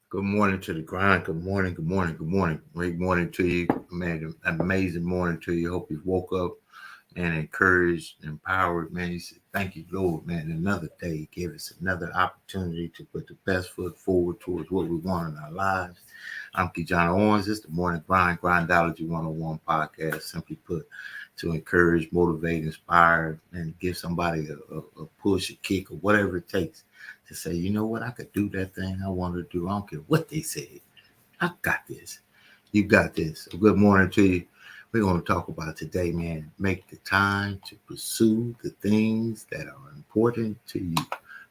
Good morning to the grind. Good morning. Good morning. Good morning. Great morning to you, man. An amazing morning to you. Hope you woke up and encouraged, empowered, man. You said, thank you, Lord, man. Another day, give us another opportunity to put the best foot forward towards what we want in our lives. I'm KeJohnna Owens. This is the Morning Grind Grindology101 Podcast. Simply put, to encourage, motivate, inspire, and give somebody a push, a kick, or whatever it takes to say, you know what, I could do that thing I want to do. I don't care what they said. I got this. You got this. So good morning to you. We're going to talk about today, man. Make the time to pursue the things that are important to you.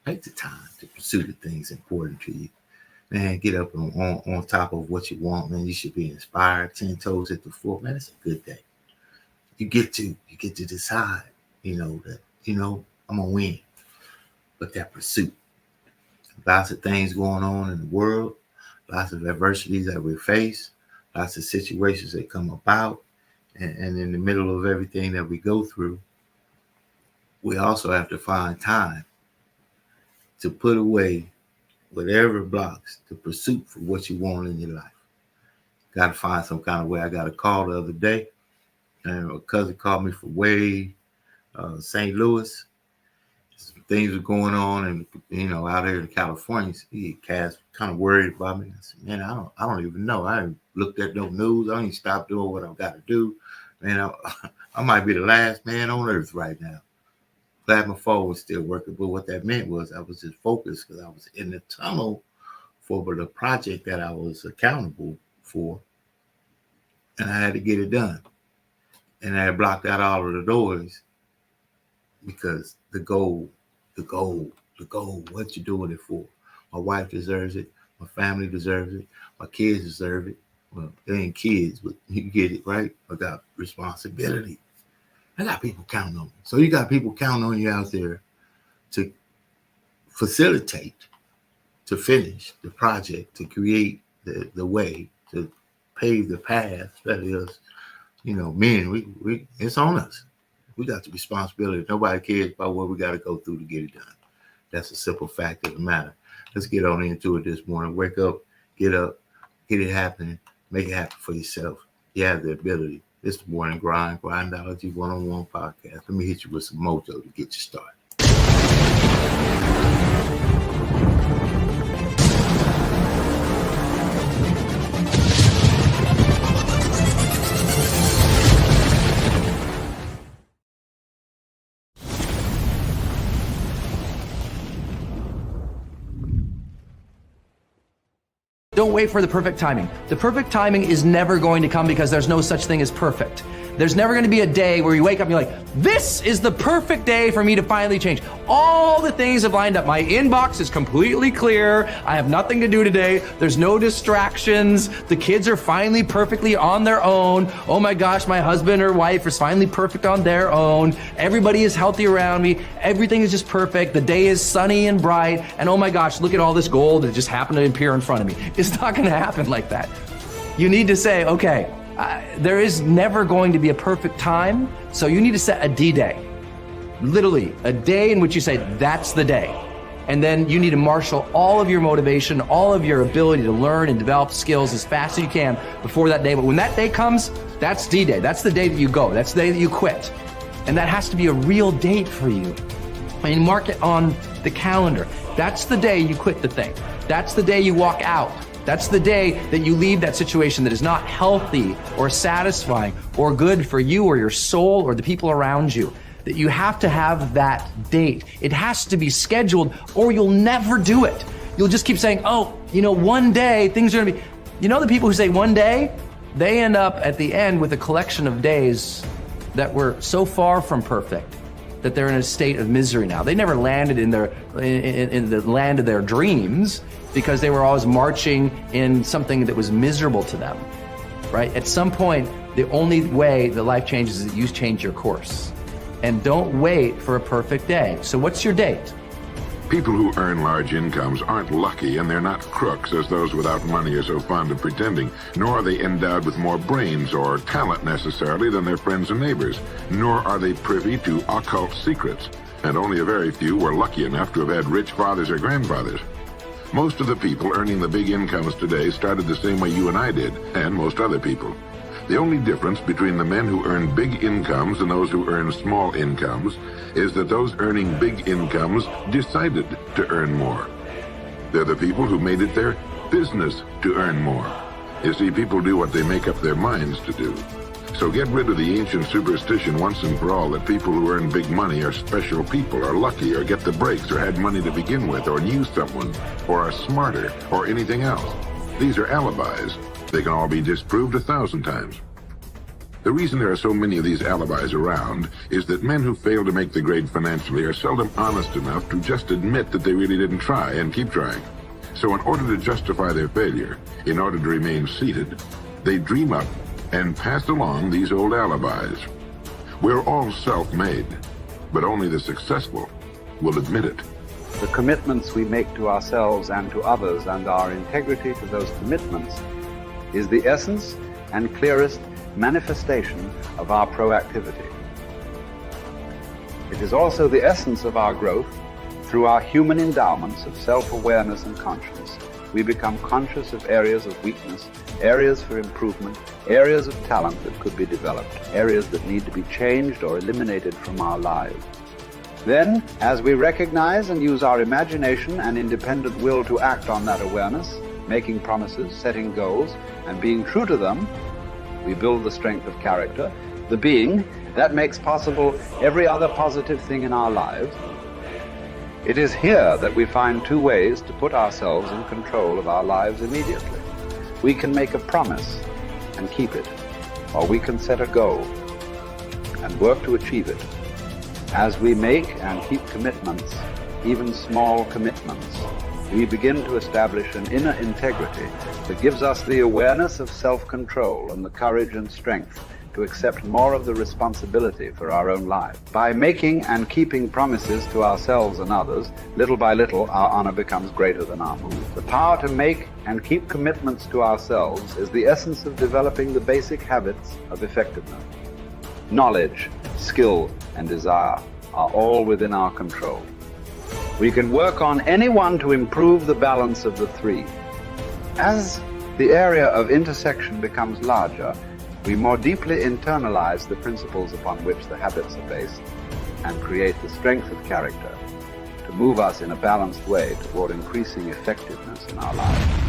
Make the time to pursue the things important to you. Man, get up on top of what you want, man. You should be inspired, 10 toes at the floor. Man, it's a good day. You get to decide, that, I'm going to win. But that pursuit. Lots of things going on in the world, lots of adversities that we face, lots of situations that come about. And in the middle of everything that we go through, we also have to find time to put away whatever blocks the pursuit for what you want in your life. Got to find some kind of way. I got a call the other day, and a cousin called me from way St. Louis. Things were going on, and out here in California, Cass kind of worried about me. I said, man, I don't even know. I haven't looked at no news. I ain't stopped doing what I've got to do. Man, I might be the last man on earth right now. Glad my phone was still working, but what that meant was I was just focused because I was in the tunnel for the project that I was accountable for, and I had to get it done. And I had blocked out all of the doors because the goal, what you doing it for? My wife deserves it. My family deserves it. My kids deserve it. Well, they ain't kids, but you get it, right? I got responsibility. I got people counting on me. So you got people counting on you out there to facilitate, to finish the project, to create the way, to pave the path. That is, men, we it's on us. We got the responsibility. Nobody cares about what we got to go through to get it done. That's a simple fact of the matter. Let's get on into it this morning. Wake up, get it happening, make it happen for yourself. You have the ability. This is the Morning Grind Grindology101 Podcast. Let me hit you with some mojo to get you started. Don't wait for the perfect timing. The perfect timing is never going to come because there's no such thing as perfect. There's never going to be a day where you wake up and you're like, this is the perfect day for me to finally change. All the things have lined up. My inbox is completely clear. I have nothing to do today. There's no distractions. The kids are finally perfectly on their own. Oh my gosh, my husband or wife is finally perfect on their own. Everybody is healthy around me. Everything is just perfect. The day is sunny and bright. And oh my gosh, look at all this gold that just happened to appear in front of me. It's not going to happen like that. You need to say, okay, there is never going to be a perfect time, so you need to set a D-Day. Literally, a day in which you say, that's the day. And then you need to marshal all of your motivation, all of your ability to learn and develop skills as fast as you can before that day. But when that day comes, that's D-Day. That's the day that you go. That's the day that you quit. And that has to be a real date for you. And you mark it on the calendar. That's the day you quit the thing. That's the day you walk out. That's the day that you leave that situation that is not healthy or satisfying or good for you or your soul or the people around you. That you have to have that date. It has to be scheduled or you'll never do it. You'll just keep saying, oh, one day things are gonna be, the people who say one day, they end up at the end with a collection of days that were so far from perfect that they're in a state of misery now. They never landed in the land of their dreams because they were always marching in something that was miserable to them, right? At some point, the only way that life changes is that you change your course. And don't wait for a perfect day. So what's your date? People who earn large incomes aren't lucky, and they're not crooks as those without money are so fond of pretending, nor are they endowed with more brains or talent necessarily than their friends and neighbors, nor are they privy to occult secrets, and only a very few were lucky enough to have had rich fathers or grandfathers. Most of the people earning the big incomes today started the same way you and I did, and most other people. The only difference between the men who earn big incomes and those who earn small incomes is that those earning big incomes decided to earn more. They're the people who made it their business to earn more. You see, people do what they make up their minds to do. So get rid of the ancient superstition once and for all that people who earn big money are special people, are lucky, or get the breaks, or had money to begin with, or knew someone, or are smarter, or anything else. These are alibis. They can all be disproved 1,000 times. The reason there are so many of these alibis around is that men who fail to make the grade financially are seldom honest enough to just admit that they really didn't try and keep trying. So in order to justify their failure, in order to remain seated, they dream up and pass along these old alibis. We're all self-made, but only the successful will admit it. The commitments we make to ourselves and to others, and our integrity to those commitments, is the essence and clearest manifestation of our proactivity. It is also the essence of our growth through our human endowments of self-awareness and conscience. We become conscious of areas of weakness, areas for improvement, areas of talent that could be developed, areas that need to be changed or eliminated from our lives. Then, as we recognize and use our imagination and independent will to act on that awareness, making promises, setting goals, and being true to them, we build the strength of character, the being that makes possible every other positive thing in our lives. It is here that we find two ways to put ourselves in control of our lives immediately. We can make a promise and keep it, or we can set a goal and work to achieve it. As we make and keep commitments, even small commitments, we begin to establish an inner integrity that gives us the awareness of self-control and the courage and strength to accept more of the responsibility for our own lives. By making and keeping promises to ourselves and others, little by little, our honor becomes greater than our mood. The power to make and keep commitments to ourselves is the essence of developing the basic habits of effectiveness. Knowledge, skill, and desire are all within our control. We can work on any one to improve the balance of the three. As the area of intersection becomes larger, we more deeply internalize the principles upon which the habits are based and create the strength of character to move us in a balanced way toward increasing effectiveness in our lives.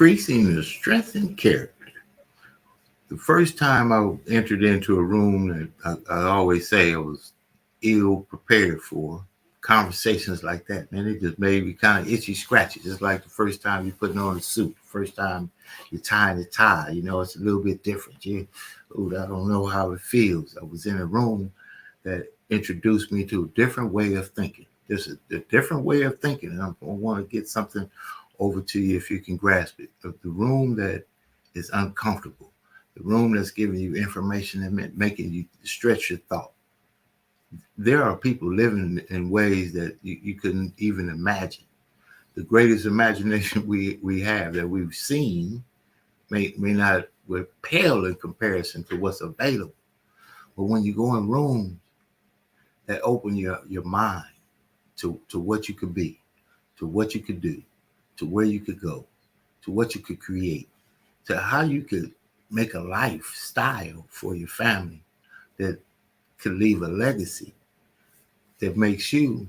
Increasing the strength and character. The first time I entered into a room that I always say I was ill prepared for, conversations like that, man, it just made me kind of itchy scratchy. Just like the first time you're putting on a suit, first time you're tying a tie, it's a little bit different. I don't know how it feels. I was in a room that introduced me to a different way of thinking. There's a different way of thinking, and I want to get something over to you if you can grasp it. The room that is uncomfortable, the room that's giving you information and making you stretch your thought. There are people living in ways that you couldn't even imagine. The greatest imagination we have that we've seen may not, we're pale in comparison to what's available. But when you go in rooms that open your mind to what you could be, to what you could do, to where you could go, to what you could create, to how you could make a lifestyle for your family that could leave a legacy that makes you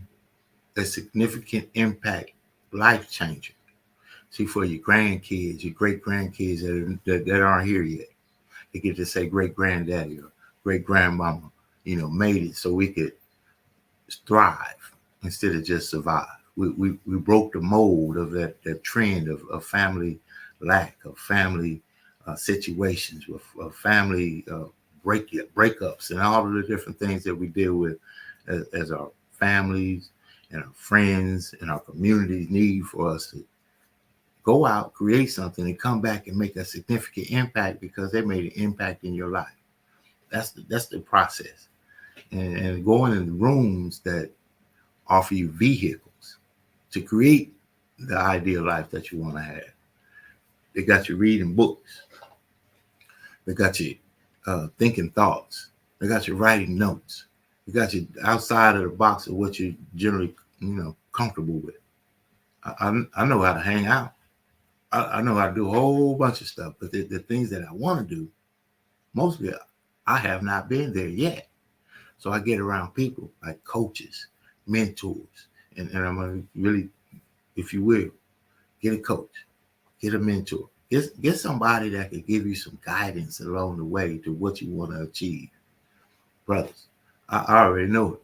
a significant impact life changer. See, for your grandkids, your great grandkids that aren't here yet, they get to say great granddaddy or great grandmama, made it so we could thrive instead of just survive. We broke the mold of that trend of family lack, of family situations, of family breakups, and all of the different things that we deal with as our families and our friends and our communities need for us to go out, create something, and come back and make a significant impact because they made an impact in your life. That's the process. And going in the rooms that offer you vehicles to create the ideal life that you want to have. They got you reading books. They got you thinking thoughts. They got you writing notes. They got you outside of the box of what you're generally, comfortable with. I know how to hang out. I know how to do a whole bunch of stuff, but the things that I want to do, mostly I have not been there yet. So I get around people like coaches, mentors, and I'm going to really, if you will, get a coach, get a mentor, get somebody that could give you some guidance along the way to what you want to achieve. Brothers, I already know it.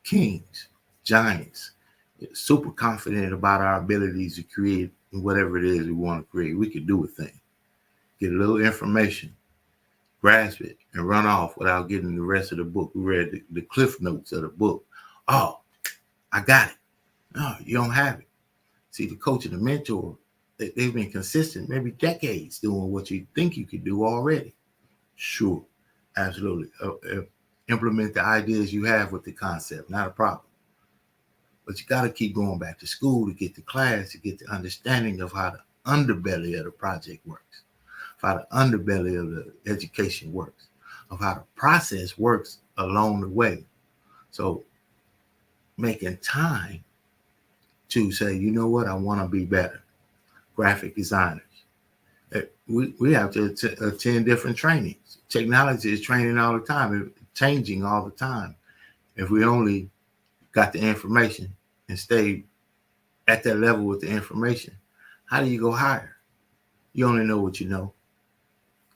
Kings, giants, super confident about our abilities to create whatever it is we want to create. We could do a thing, get a little information, grasp it, and run off without getting the rest of the book. We read the cliff notes of the book. Oh, I got it. No, you don't have it. See, the coach and the mentor, they've been consistent, maybe decades, doing what you think you could do already. Sure, absolutely. Implement the ideas you have with the concept, not a problem. But you got to keep going back to school to get the class, to get the understanding of how the underbelly of the project works, of how the underbelly of the education works, of how the process works along the way. So making time to say, you know what, I want to be better. Graphic designers. We have to attend different trainings. Technology is training all the time, changing all the time. If we only got the information and stay at that level with the information, how do you go higher? You only know what you know.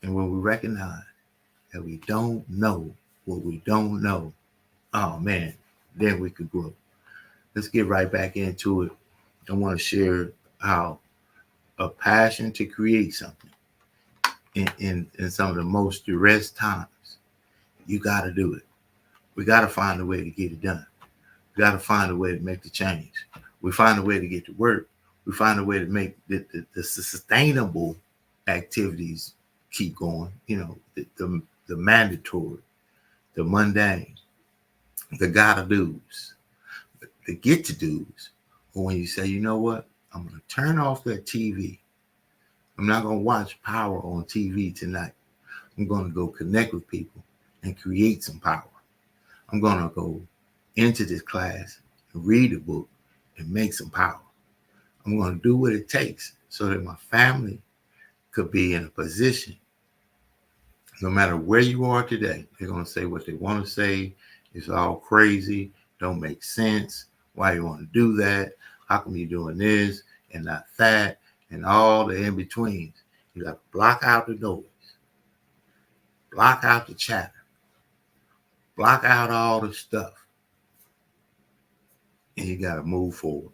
And when we recognize that we don't know what we don't know, oh man, then we could grow. Let's get right back into it. I want to share how a passion to create something in some of the most duress times, you got to do it. We got to find a way to get it done. We got to find a way to make the change. We find a way to get to work. We find a way to make the sustainable activities keep going. The mandatory, the mundane, the gotta do's, the get to do's. Or when you say, you know what, I'm going to turn off that TV. I'm not going to watch power on TV tonight. I'm going to go connect with people and create some power. I'm going to go into this class and read a book and make some power. I'm going to do what it takes so that my family could be in a position, no matter where you are today, they're going to say what they want to say. It's all crazy. Don't make sense. Why you want to do that? How come you're doing this and not that? And all the in-betweens. You got to block out the noise. Block out the chatter. Block out all the stuff. And you got to move forward.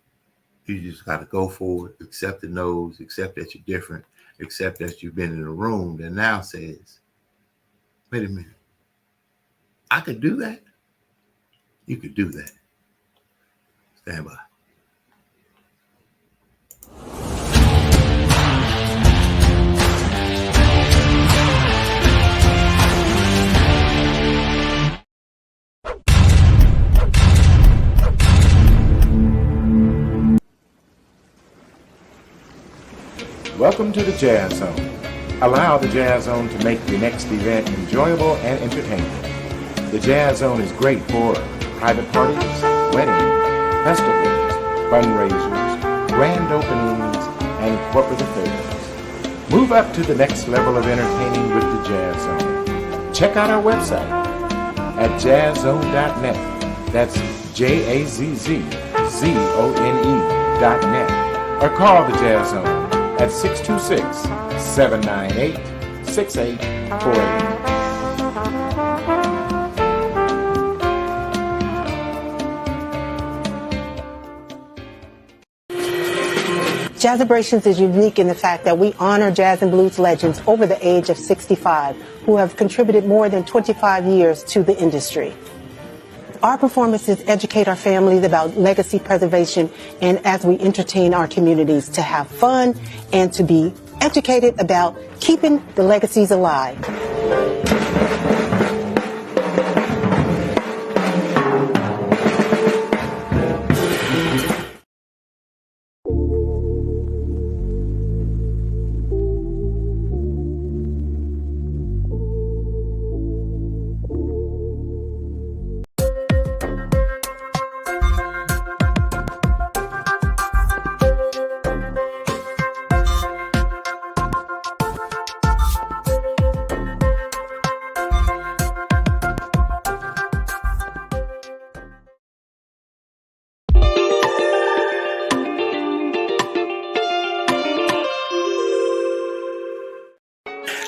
You just got to go forward, accept the no's, accept that you're different, accept that you've been in a room that now says, wait a minute, I could do that? You could do that. Stand by. Welcome to the Jazz Zone. Allow the Jazz Zone to make your next event enjoyable and entertaining. The Jazz Zone is great for private parties, weddings, festivals, fundraisers, grand openings, and corporate affairs. Move up to the next level of entertaining with the Jazz Zone. Check out our website at jazzzone.net. That's JAZZZONE.net. Or call the Jazz Zone at 626-798-6848. Jazzabrations is unique in the fact that we honor jazz and blues legends over the age of 65 who have contributed more than 25 years to the industry. Our performances educate our families about legacy preservation and as we entertain our communities to have fun and to be educated about keeping the legacies alive.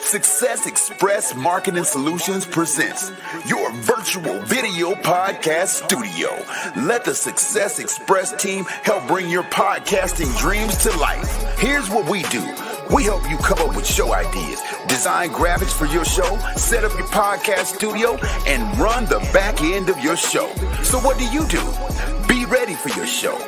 Success Express Marketing Solutions presents your virtual video podcast studio. Let the Success Express team help bring your podcasting dreams to life. Here's what we do. We help you come up with show ideas, design graphics for your show, set up your podcast studio, and run the back end of your show. So what do? Be ready for your show.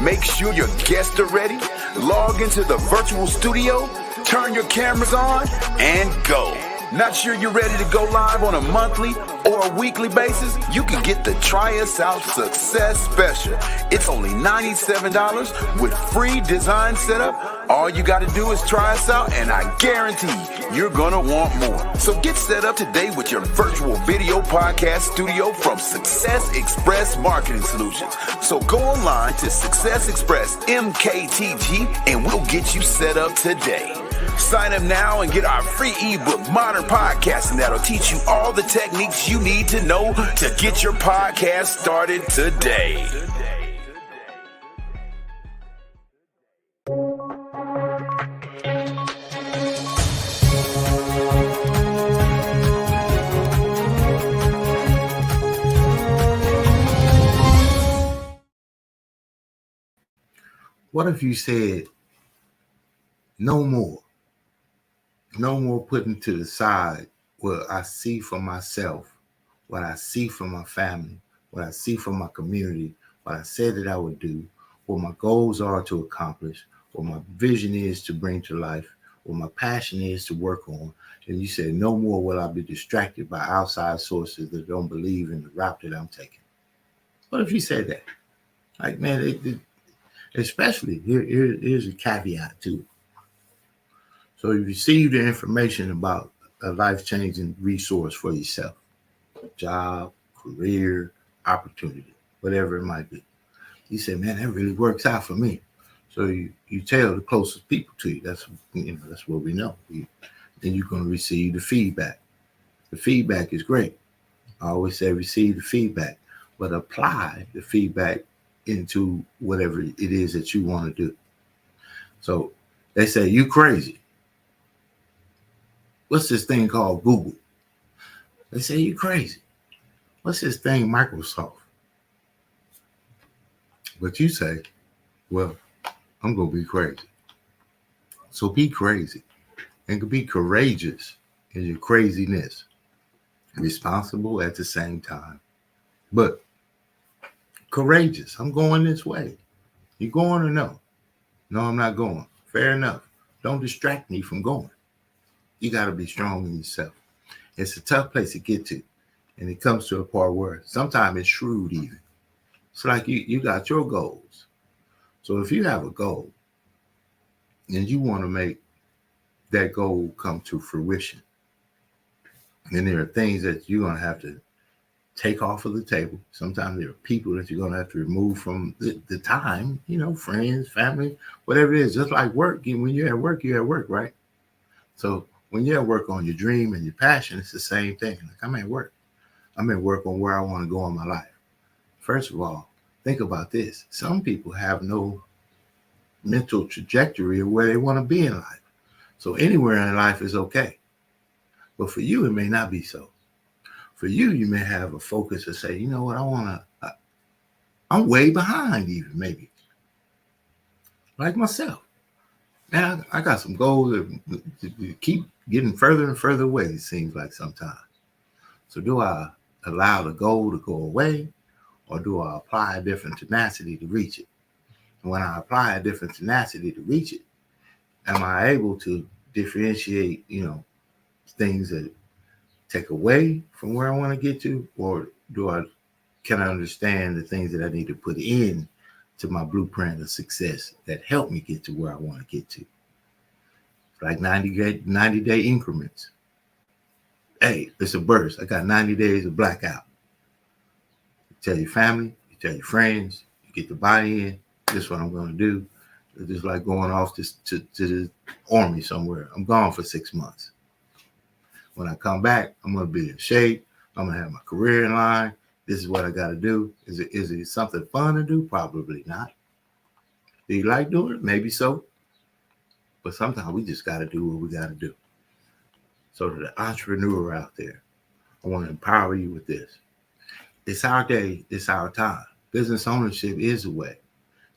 Make sure your guests are ready. Log into the virtual studio, turn your cameras on, and go. Not sure you're ready to go live on a monthly or a weekly basis? You can get the Try Us Out Success Special. It's only $97 with free design setup. All you got to do is try us out, and I guarantee you're going to want more. So get set up today with your virtual video podcast studio from Success Express Marketing Solutions. So go online to Success Express MKTG, and we'll get you set up today. Sign up now and get our free ebook, Modern Podcasting, that'll teach you all the techniques you need to know to get your podcast started today. What if you said, no more? No more putting to the side what I see for myself, what I see for my family, what I see for my community, what I said that I would do, what my goals are to accomplish, what my vision is to bring to life, what my passion is to work on. And you said, no more will I be distracted by outside sources that don't believe in the route that I'm taking. What if you said that? Like, man, especially, here's a caveat too. So you receive the information about a life-changing resource for yourself, job, career, opportunity, whatever it might be. You say, man, that really works out for me. So you tell the closest people to you. That's what we know. Then you're going to receive the feedback. The feedback is great. I always say receive the feedback, but apply the feedback into whatever it is that you want to do. So they say, you crazy. What's this thing called Google? They say, you crazy. What's this thing, Microsoft? But you say, well, I'm going to be crazy. So be crazy and be courageous in your craziness. Responsible at the same time, but courageous. I'm going this way. You going or no? No, I'm not going. Fair enough. Don't distract me from going. You got to be strong in yourself. It's a tough place to get to. And it comes to a part where sometimes it's shrewd even. It's like you got your goals. So if you have a goal and you want to make that goal come to fruition, then there are things that you're going to have to take off of the table. Sometimes there are people that you're going to have to remove from the time, friends, family, whatever it is. Just like work. When you're at work, right? So when you're at work on your dream and your passion, it's the same thing. Like, I'm at work. I'm at work on where I want to go in my life. First of all, think about this. Some people have no mental trajectory of where they want to be in life. So anywhere in life is okay. But for you, it may not be so. For you, you may have a focus to say, you know what, I'm way behind even, maybe. Like myself. Now, I got some goals that keep getting further and further away, it seems like sometimes. So do I allow the goal to go away, or do I apply a different tenacity to reach it? And when I apply a different tenacity to reach it, am I able to differentiate, things that take away from where I want to get to, or can I understand the things that I need to put in to my blueprint of success that help me get to where I want to get to? Like 90-day increments. Hey, it's a burst. I got 90 days of blackout. You tell your family, you tell your friends, you get the buy-in. This is what I'm going to do. It's just like going off to the army somewhere. I'm gone for 6 months. When I come back, I'm going to be in shape. I'm going to have my career in line. This is what I got to do. Is it something fun to do? Probably not. Do you like doing it? Maybe so. But sometimes we just got to do what we got to do. So to the entrepreneur out there, I want to empower you with this. It's our day. It's our time. Business ownership is the way.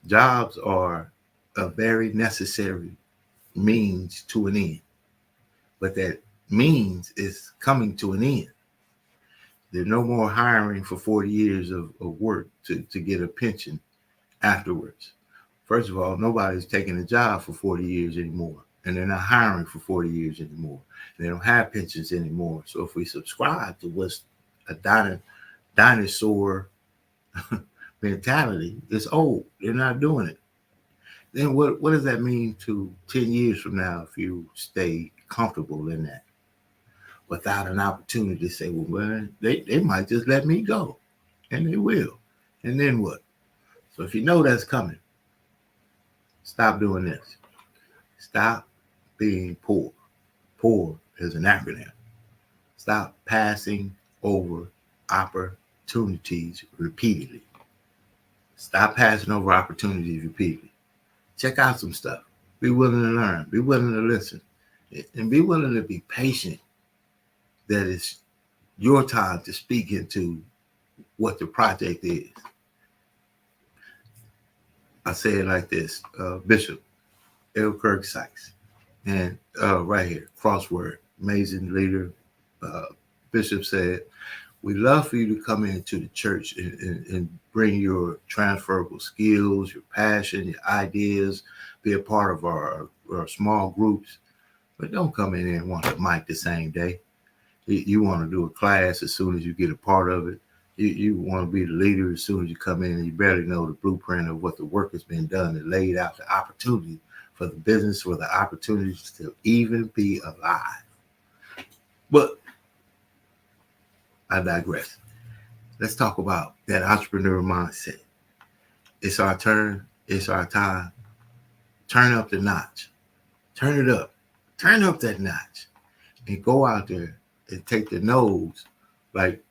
Jobs are a very necessary means to an end. But that means is coming to an end. There's no more hiring for 40 years of work to get a pension afterwards. First of all, nobody's taking a job for 40 years anymore. And they're not hiring for 40 years anymore. And they don't have pensions anymore. So if we subscribe to what's a dinosaur mentality, it's old. They're not doing it. Then what does that mean to 10 years from now if you stay comfortable in that? Without an opportunity to say, well, they might just let me go. And they will. And then what? So if you know that's coming, stop doing this. Stop being poor. Poor is an acronym. Stop passing over opportunities repeatedly. Stop passing over opportunities repeatedly. Check out some stuff. Be willing to learn. Be willing to listen. And be willing to be patient. That is your time to speak into what the project is. I say it like this, Bishop L. Kirk Sykes, and right here, crossword, amazing leader. Bishop said, we'd love for you to come into the church and bring your transferable skills, your passion, your ideas, be a part of our small groups, but don't come in and want the mic the same day. You want to do a class as soon as you get a part of it. You want to be the leader as soon as you come in, and you barely know the blueprint of what the work has been done and laid out the opportunity for the business, for the opportunities to even be alive. But I digress. Let's talk about that entrepreneur mindset. It's our turn. It's our time. Turn up the notch. Turn it up. Turn up that notch and go out there and take the nose like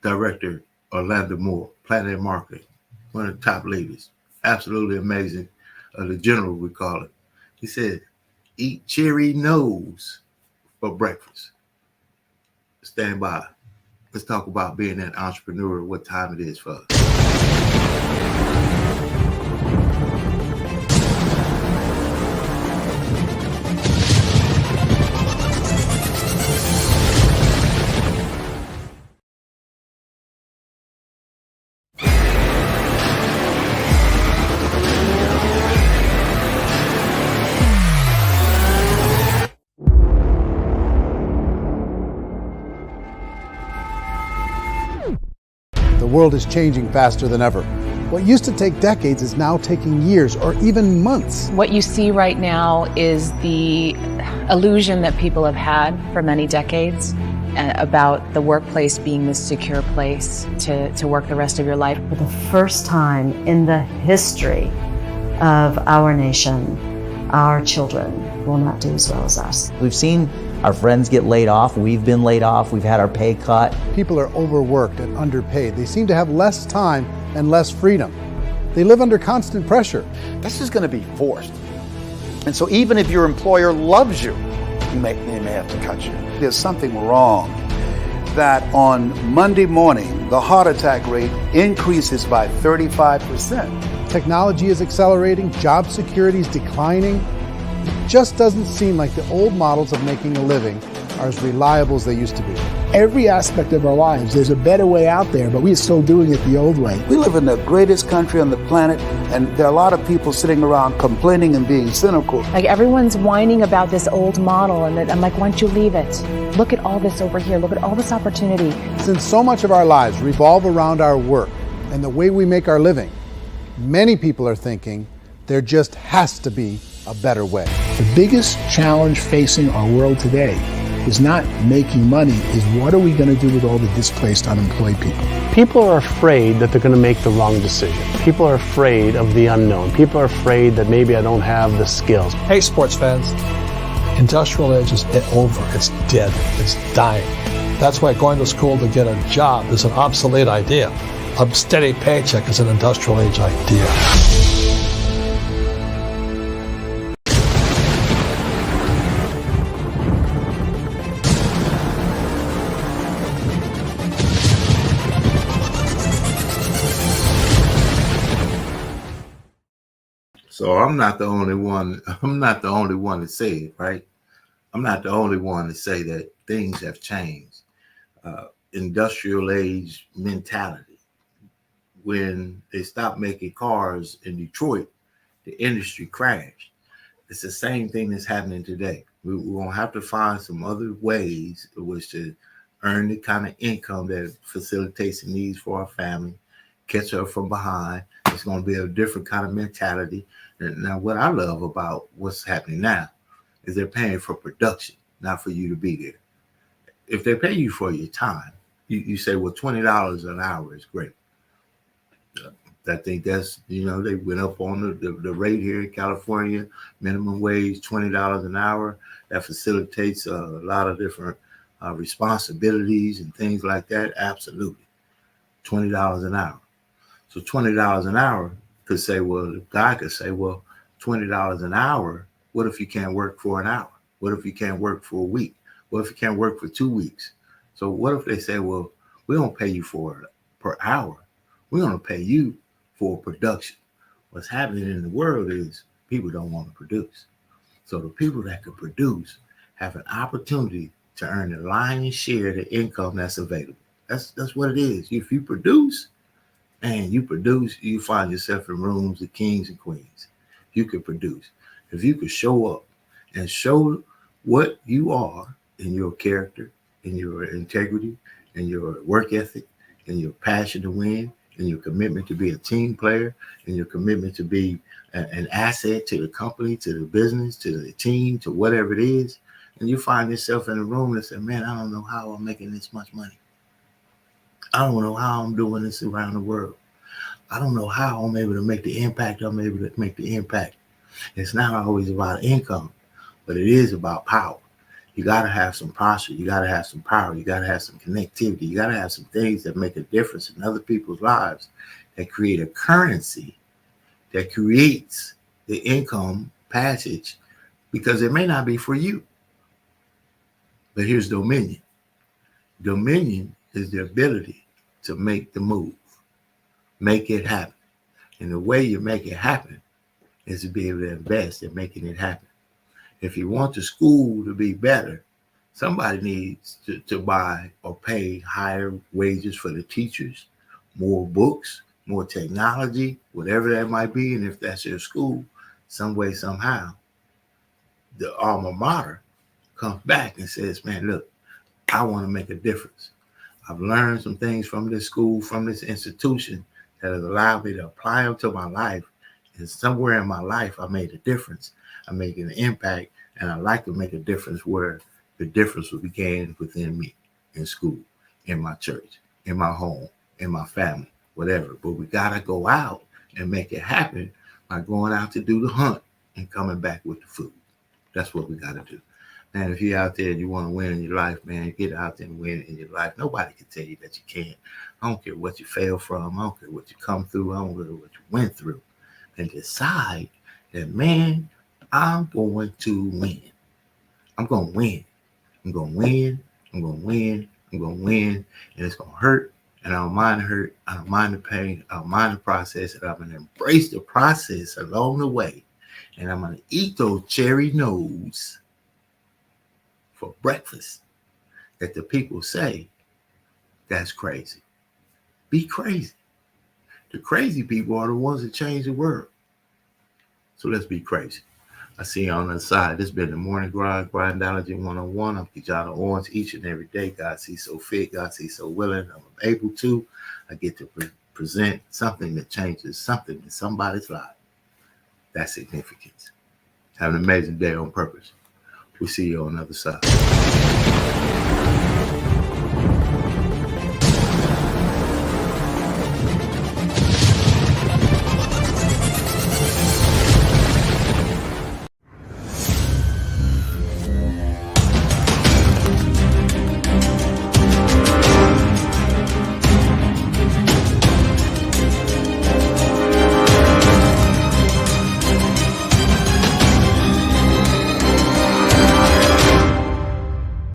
Director Orlando Moore, Planet Marketing, one of the top leaders, absolutely amazing, the general we call it. He said, eat cherry nose for breakfast. Stand by. Let's talk about being that entrepreneur, what time it is for us. The world is changing faster than ever. What used to take decades is now taking years or even months. What you see right now is the illusion that people have had for many decades about the workplace being this secure place to work the rest of your life. For the first time in the history of our nation, our children will not do as well as us. We've seen our friends get laid off. We've been laid off. We've had our pay cut. People are overworked and underpaid. They seem to have less time and less freedom. They live under constant pressure. This is going to be forced. And so even if your employer loves you, they may have to cut you. There's something wrong that on Monday morning, the heart attack rate increases by 35%. Technology is accelerating, job security is declining. It just doesn't seem like the old models of making a living are as reliable as they used to be. Every aspect of our lives, there's a better way out there, but we're still doing it the old way. We live in the greatest country on the planet, and there are a lot of people sitting around complaining and being cynical. Like everyone's whining about this old model, and I'm like, why don't you leave it? Look at all this over here. Look at all this opportunity. Since so much of our lives revolve around our work and the way we make our living, many people are thinking there just has to be a better way. The biggest challenge facing our world today is not making money, is what are we going to do with all the displaced, unemployed people? People are afraid that they're going to make the wrong decision. People are afraid of the unknown. People are afraid that maybe I don't have the skills. Hey, sports fans, industrial age is over. It's dead. It's dying. That's why going to school to get a job is an obsolete idea. A steady paycheck is an industrial age idea. So I'm not the only one. I'm not the only one to say it, right? I'm not the only one to say that things have changed. Industrial age mentality. When they stopped making cars in Detroit, the industry crashed. It's the same thing that's happening today. We're going to have to find some other ways in which to earn the kind of income that facilitates the needs for our family, catch up from behind. It's going to be a different kind of mentality. Now, what I love about what's happening now is they're paying for production, not for you to be there. If they pay you for your time, you say, well, $20 an hour is great. I think that's, they went up on the rate here in California, minimum wage, $20 an hour. That facilitates a lot of different responsibilities and things like that. Absolutely. $20 an hour. So $20 an hour could say, well, the guy could say, well, $20 an hour, what if you can't work for an hour? What if you can't work for a week? What if you can't work for 2 weeks? So what if they say, well, we don't pay you per hour. We're going to pay you for production. What's happening in the world is people don't want to produce. So the people that can produce have an opportunity to earn the lion's share of the income that's available. That's what it is. If you produce, and you find yourself in rooms of kings and queens. You could produce. If you could show up and show what you are in your character, in your integrity, in your work ethic, in your passion to win, in your commitment to be a team player, in your commitment to be an asset to the company, to the business, to the team, to whatever it is, and you find yourself in a room and say, man, I don't know how I'm making this much money. I don't know how I'm doing this around the world. I don't know how I'm able to make the impact I'm able to make the impact. It's not always about income, but it is about power. You got to have some posture. You got to have some power. You got to have some connectivity. You got to have some things that make a difference in other people's lives, that create a currency that creates the income passage, because it may not be for you. But here's dominion. Dominion is the ability to make the move, make it happen. And the way you make it happen is to be able to invest in making it happen. If you want the school to be better, somebody needs to buy or pay higher wages for the teachers, more books, more technology, whatever that might be. And if that's your school, some way, somehow, the alma mater comes back and says, man, look, I want to make a difference. I've learned some things from this school, from this institution, that has allowed me to apply them to my life. And somewhere in my life, I made a difference. I'm making an impact, and I like to make a difference where the difference will begin within me. in school, in my church, in my home, in my family, whatever. But we got to go out and make it happen by going out to do the hunt and coming back with the food. That's what we got to do. Man, if you're out there and you want to win in your life, man, get out there and win in your life. Nobody can tell you that you can't. I don't care what you fail from. I don't care what you come through. I don't care what you went through. And decide that, man, I'm going to win. I'm going to win. I'm going to win. I'm going to win. I'm going to win. And it's going to hurt. And I don't mind the hurt. I don't mind the pain. I don't mind the process. And I'm going to embrace the process along the way. And I'm going to eat those cherry nose for breakfast that the people say, that's crazy. Be crazy. The crazy people are the ones that change the world. So let's be crazy. I see you on the other side. This has been the Morning Grind Grindology101. I'm KeJohnna Owens. Each and every day, God sees so fit, God sees so willing, I'm able to. I get to present something that changes something in somebody's life. That's significance. Have an amazing day on purpose. We'll see you on the other side.